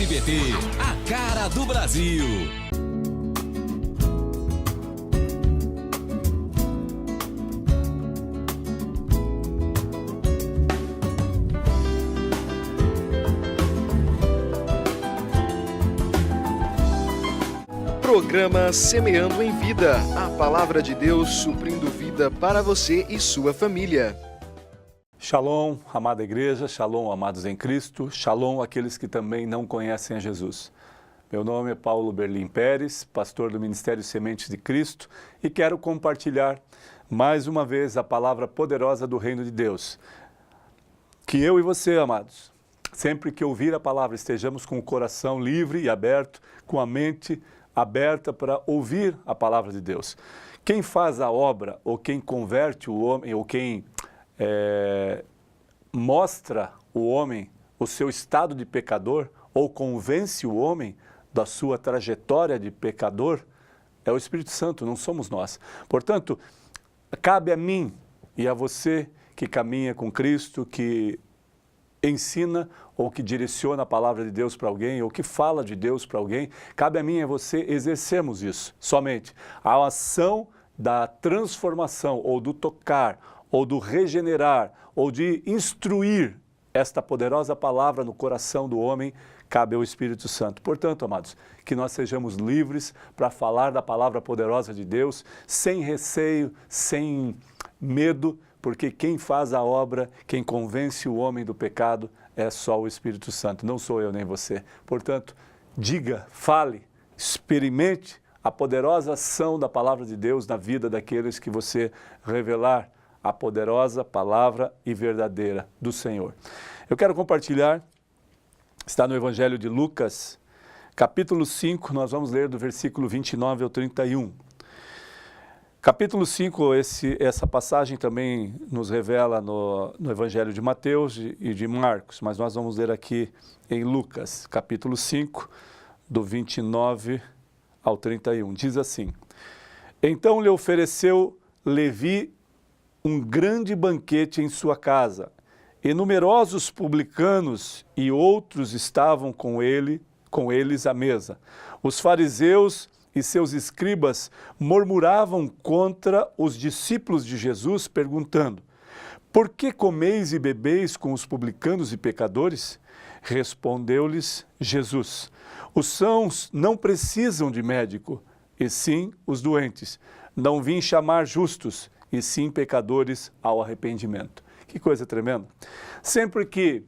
SBT, a cara do Brasil. Programa Semeando em Vida, a palavra de Deus suprindo vida para você e sua família. Shalom, amada igreja, shalom, amados em Cristo, shalom aqueles que também não conhecem a Jesus. Meu nome é Paulo Berlim Pérez, pastor do Ministério Sementes de Cristo, e quero compartilhar mais uma vez a palavra poderosa do Reino de Deus. Que eu e você, amados, sempre que ouvir a palavra, estejamos com o coração livre e aberto, com a mente aberta para ouvir a palavra de Deus. Quem faz a obra, ou quem converte o homem, ou quem mostra o homem o seu estado de pecador, ou convence o homem da sua trajetória de pecador, é o Espírito Santo, não somos nós. Portanto, cabe a mim e a você que caminha com Cristo, que ensina ou que direciona a palavra de Deus para alguém, ou que fala de Deus para alguém, cabe a mim e a você exercermos isso, somente. A ação da transformação, ou do tocar, ou do regenerar, ou de instruir esta poderosa palavra no coração do homem, cabe ao Espírito Santo. Portanto, amados, que nós sejamos livres para falar da palavra poderosa de Deus, sem receio, sem medo, porque quem faz a obra, quem convence o homem do pecado, é só o Espírito Santo, não sou eu nem você. Portanto, diga, fale, experimente a poderosa ação da palavra de Deus na vida daqueles que você revelar a poderosa palavra e verdadeira do Senhor. Eu quero compartilhar, está no Evangelho de Lucas, capítulo 5, nós vamos ler do versículo 29 ao 31. Capítulo 5, essa passagem também nos revela no Evangelho de Mateus e de Marcos, mas nós vamos ler aqui em Lucas, capítulo 5, do 29 ao 31. Diz assim: Então lhe ofereceu Levi um grande banquete em sua casa, e numerosos publicanos e outros estavam com eles à mesa. Os fariseus e seus escribas murmuravam contra os discípulos de Jesus, perguntando: Por que comeis e bebeis com os publicanos e pecadores? Respondeu-lhes Jesus: Os sãos não precisam de médico, e sim os doentes. Não vim chamar justos, e sim pecadores ao arrependimento. Que coisa tremenda! Sempre que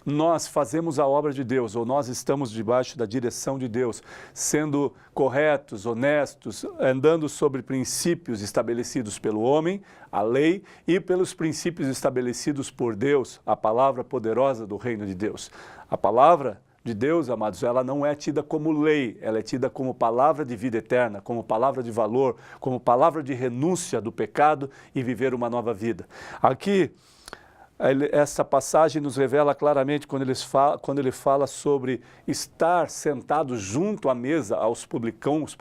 nós fazemos a obra de Deus, ou nós estamos debaixo da direção de Deus, sendo corretos, honestos, andando sobre princípios estabelecidos pelo homem, a lei, e pelos princípios estabelecidos por Deus, a palavra poderosa do reino de Deus. A palavra de Deus, amados, ela não é tida como lei, ela é tida como palavra de vida eterna, como palavra de valor, como palavra de renúncia do pecado e viver uma nova vida. Aqui, essa passagem nos revela claramente quando ele fala sobre estar sentado junto à mesa aos publicanos.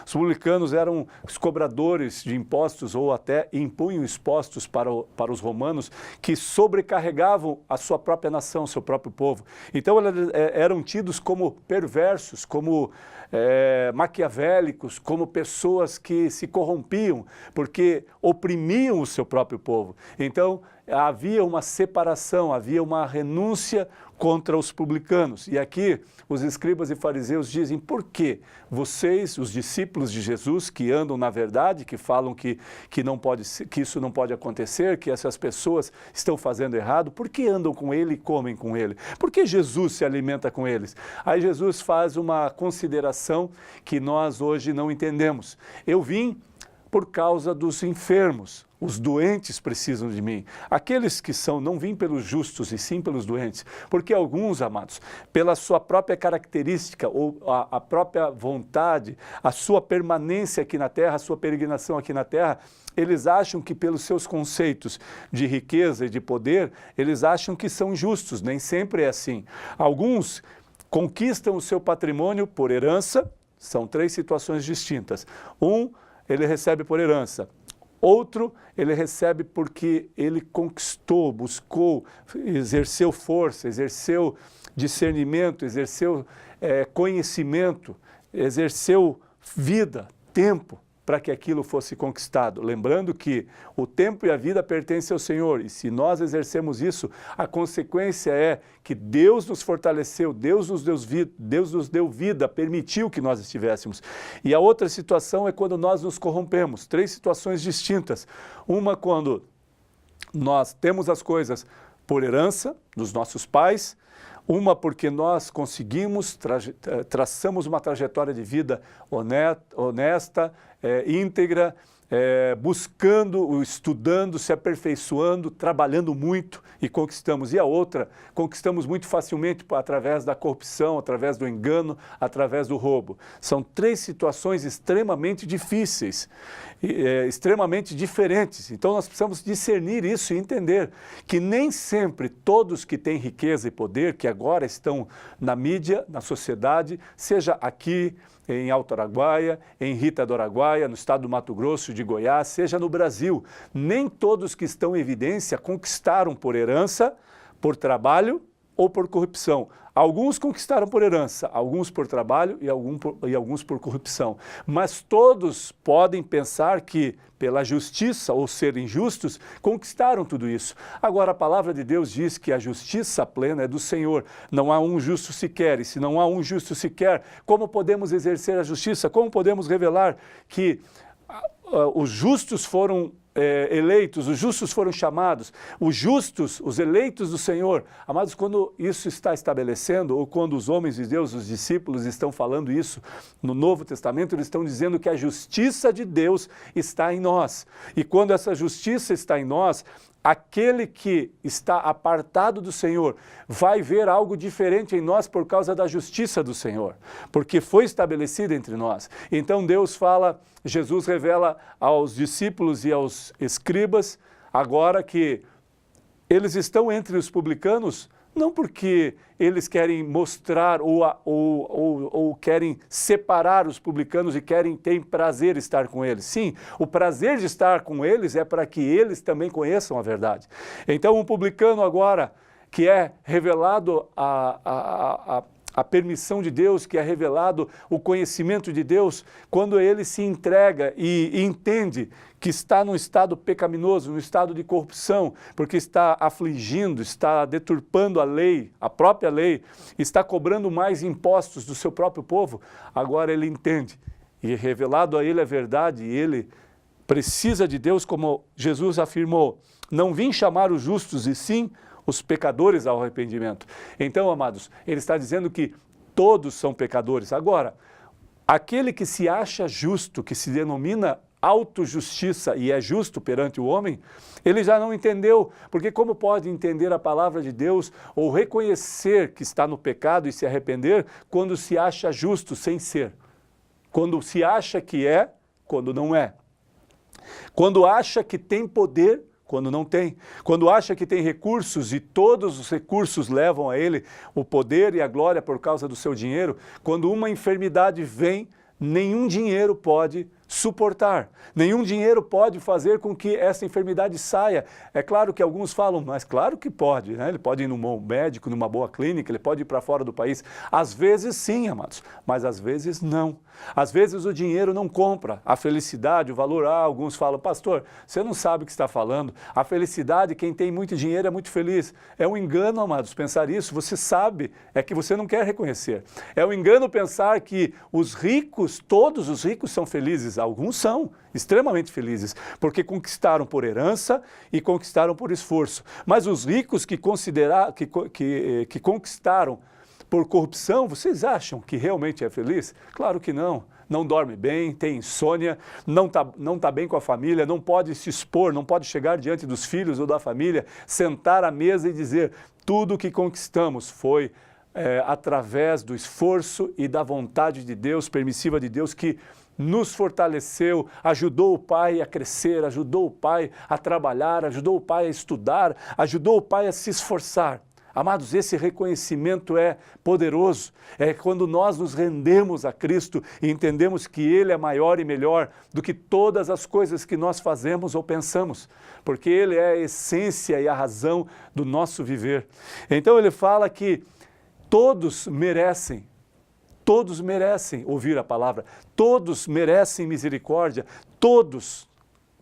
Os publicanos eram os cobradores de impostos ou até impunham impostos para os romanos, que sobrecarregavam a sua própria nação, seu próprio povo. Então eram tidos como perversos, como maquiavélicos, como pessoas que se corrompiam porque oprimiam o seu próprio povo. Então havia uma separação, havia uma renúncia contra os publicanos. E aqui os escribas e fariseus dizem: por que vocês, os discípulos de Jesus, que andam na verdade, que falam que isso não pode acontecer, que essas pessoas estão fazendo errado, por que andam com ele e comem com ele? Por que Jesus se alimenta com eles? Aí Jesus faz uma consideração que nós hoje não entendemos. Eu vim por causa dos enfermos. Os doentes precisam de mim. Aqueles que não vêm pelos justos e sim pelos doentes. Porque alguns, amados, pela sua própria característica ou a própria vontade, a sua permanência aqui na terra, a sua peregrinação aqui na terra, eles acham que pelos seus conceitos de riqueza e de poder, eles acham que são justos. Nem sempre é assim. Alguns conquistam o seu patrimônio por herança. São três situações distintas. Ele recebe por herança Outro, ele recebe porque ele conquistou, buscou, exerceu força, exerceu discernimento, exerceu conhecimento, exerceu vida, tempo, para que aquilo fosse conquistado. Lembrando que o tempo e a vida pertencem ao Senhor, e se nós exercemos isso, a consequência é que Deus nos fortaleceu, Deus nos deu vida, permitiu que nós estivéssemos. E a outra situação é quando nós nos corrompemos. 3 situações distintas. Uma quando nós temos as coisas por herança dos nossos pais, uma porque nós conseguimos, traçamos uma trajetória de vida honesta, íntegra, buscando, estudando, se aperfeiçoando, trabalhando muito e conquistamos. E a outra, conquistamos muito facilmente através da corrupção, através do engano, através do roubo. São 3 situações extremamente difíceis, extremamente diferentes. Então nós precisamos discernir isso e entender que nem sempre todos que têm riqueza e poder, que agora estão na mídia, na sociedade, seja aqui, em Alto Araguaia, em Rita do Araguaia, no estado do Mato Grosso, de Goiás, seja no Brasil. Nem todos que estão em evidência conquistaram por herança, por trabalho ou por corrupção. Alguns conquistaram por herança, alguns por trabalho e alguns por corrupção. Mas todos podem pensar que, pela justiça ou serem justos, conquistaram tudo isso. Agora, a palavra de Deus diz que a justiça plena é do Senhor. Não há um justo sequer. E se não há um justo sequer, como podemos exercer a justiça? Como podemos revelar que os justos foram eleitos, os justos foram chamados, os justos, os eleitos do Senhor? Amados, quando isso está estabelecendo, ou quando os homens de Deus, os discípulos estão falando isso no Novo Testamento, eles estão dizendo que a justiça de Deus está em nós. E quando essa justiça está em nós, aquele que está apartado do Senhor vai ver algo diferente em nós por causa da justiça do Senhor, porque foi estabelecida entre nós. Então Deus fala, Jesus revela aos discípulos e aos escribas, agora que eles estão entre os publicanos, não porque eles querem mostrar ou querem separar os publicanos e têm prazer em estar com eles. Sim, o prazer de estar com eles é para que eles também conheçam a verdade. Então, um publicano agora, que é revelado a permissão de Deus, que é revelado o conhecimento de Deus, quando ele se entrega e entende que está num estado pecaminoso, num estado de corrupção, porque está afligindo, está deturpando a lei, a própria lei, está cobrando mais impostos do seu próprio povo, agora ele entende. E revelado a ele a verdade, e ele precisa de Deus, como Jesus afirmou, não vim chamar os justos, e sim os pecadores ao arrependimento. Então, amados, ele está dizendo que todos são pecadores. Agora, aquele que se acha justo, que se denomina autojustiça e é justo perante o homem, ele já não entendeu, porque como pode entender a palavra de Deus ou reconhecer que está no pecado e se arrepender quando se acha justo sem ser? Quando se acha que é, quando não é. Quando acha que tem poder, quando não tem. Quando acha que tem recursos e todos os recursos levam a ele o poder e a glória por causa do seu dinheiro, quando uma enfermidade vem, nenhum dinheiro pode suportar. Nenhum dinheiro pode fazer com que essa enfermidade saia. É claro que alguns falam, mas claro que pode, né? Ele pode ir num bom médico, numa boa clínica, ele pode ir para fora do país. Às vezes sim, amados, mas às vezes não. Às vezes o dinheiro não compra a felicidade, o valor. Alguns falam, pastor, você não sabe o que está falando. A felicidade, quem tem muito dinheiro é muito feliz. É um engano, amados, pensar isso. Você sabe, é que você não quer reconhecer. É um engano pensar que os ricos, todos os ricos são felizes. Alguns são extremamente felizes, porque conquistaram por herança e conquistaram por esforço. Mas os ricos que conquistaram por corrupção, vocês acham que realmente é feliz? Claro que não. Não dorme bem, tem insônia, não tá bem com a família, não pode se expor, não pode chegar diante dos filhos ou da família, sentar à mesa e dizer tudo o que conquistamos foi através do esforço e da vontade de Deus, permissiva de Deus, que nos fortaleceu, ajudou o pai a crescer, ajudou o pai a trabalhar, ajudou o pai a estudar, ajudou o pai a se esforçar. Amados, esse reconhecimento é poderoso. É quando nós nos rendemos a Cristo e entendemos que Ele é maior e melhor do que todas as coisas que nós fazemos ou pensamos, porque Ele é a essência e a razão do nosso viver. Então ele fala que todos merecem ouvir a palavra, todos merecem misericórdia, todos,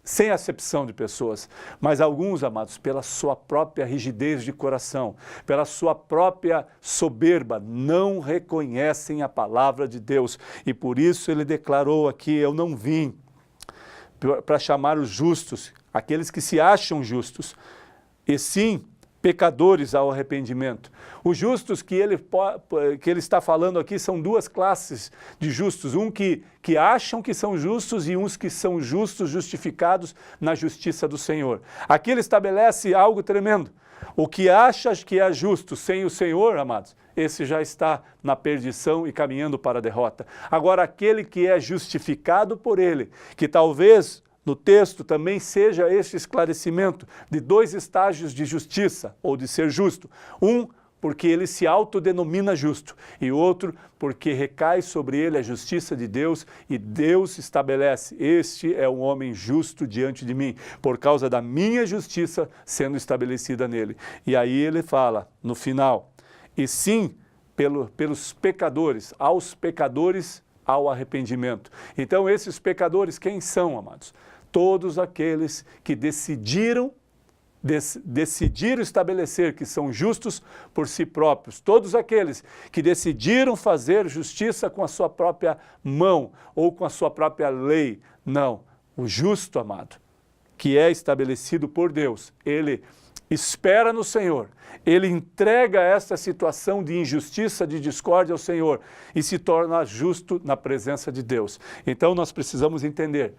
sem acepção de pessoas, mas alguns, amados, pela sua própria rigidez de coração, pela sua própria soberba, não reconhecem a palavra de Deus. E por isso ele declarou aqui: eu não vim para chamar os justos, aqueles que se acham justos, e sim pecadores ao arrependimento. Os justos que ele está falando aqui são duas classes de justos, que acham que são justos e uns que são justos, justificados na justiça do Senhor. Aqui ele estabelece algo tremendo. O que acha que é justo sem o Senhor, amados, esse já está na perdição e caminhando para a derrota. Agora, aquele que é justificado por ele, que talvez no texto também seja este esclarecimento de dois estágios de justiça, ou de ser justo. Um, porque ele se autodenomina justo, e outro, porque recai sobre ele a justiça de Deus, e Deus estabelece: este é um homem justo diante de mim, por causa da minha justiça sendo estabelecida nele. E aí ele fala, no final, e sim, pelos pecadores, aos pecadores, ao arrependimento. Então esses pecadores quem são, amados? Todos aqueles que decidiram estabelecer que são justos por si próprios. Todos aqueles que decidiram fazer justiça com a sua própria mão ou com a sua própria lei. Não, o justo, amado, que é estabelecido por Deus, ele espera no Senhor, ele entrega essa situação de injustiça, de discórdia ao Senhor e se torna justo na presença de Deus. Então nós precisamos entender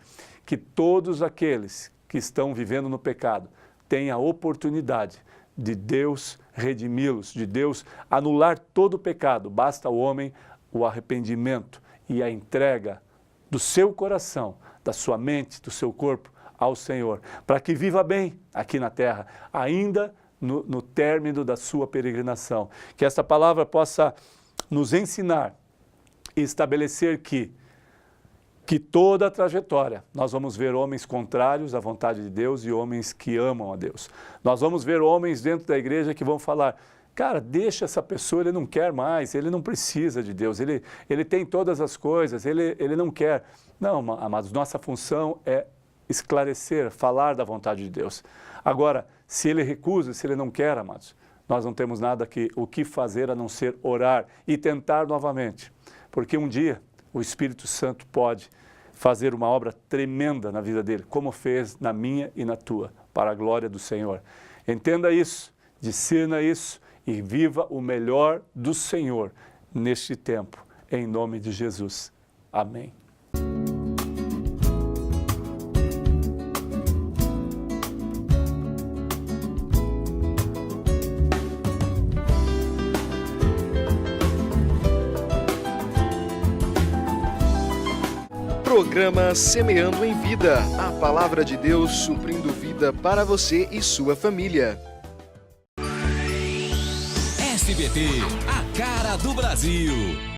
que todos aqueles que estão vivendo no pecado têm a oportunidade de Deus redimi-los, de Deus anular todo o pecado. Basta ao homem o arrependimento e a entrega do seu coração, da sua mente, do seu corpo ao Senhor, para que viva bem aqui na terra, ainda no término da sua peregrinação. Que esta palavra possa nos ensinar e estabelecer que toda a trajetória, nós vamos ver homens contrários à vontade de Deus e homens que amam a Deus. Nós vamos ver homens dentro da igreja que vão falar: cara, deixa essa pessoa, ele não quer mais, ele não precisa de Deus, ele tem todas as coisas, ele não quer. Não, amados, nossa função é esclarecer, falar da vontade de Deus. Agora, se ele recusa, se ele não quer, amados, nós não temos nada o que fazer a não ser orar e tentar novamente. Porque um dia o Espírito Santo pode fazer uma obra tremenda na vida dele, como fez na minha e na tua, para a glória do Senhor. Entenda isso, discerna isso e viva o melhor do Senhor neste tempo, em nome de Jesus. Amém. Programa Semeando em Vida, a palavra de Deus suprindo vida para você e sua família. SBT, a cara do Brasil.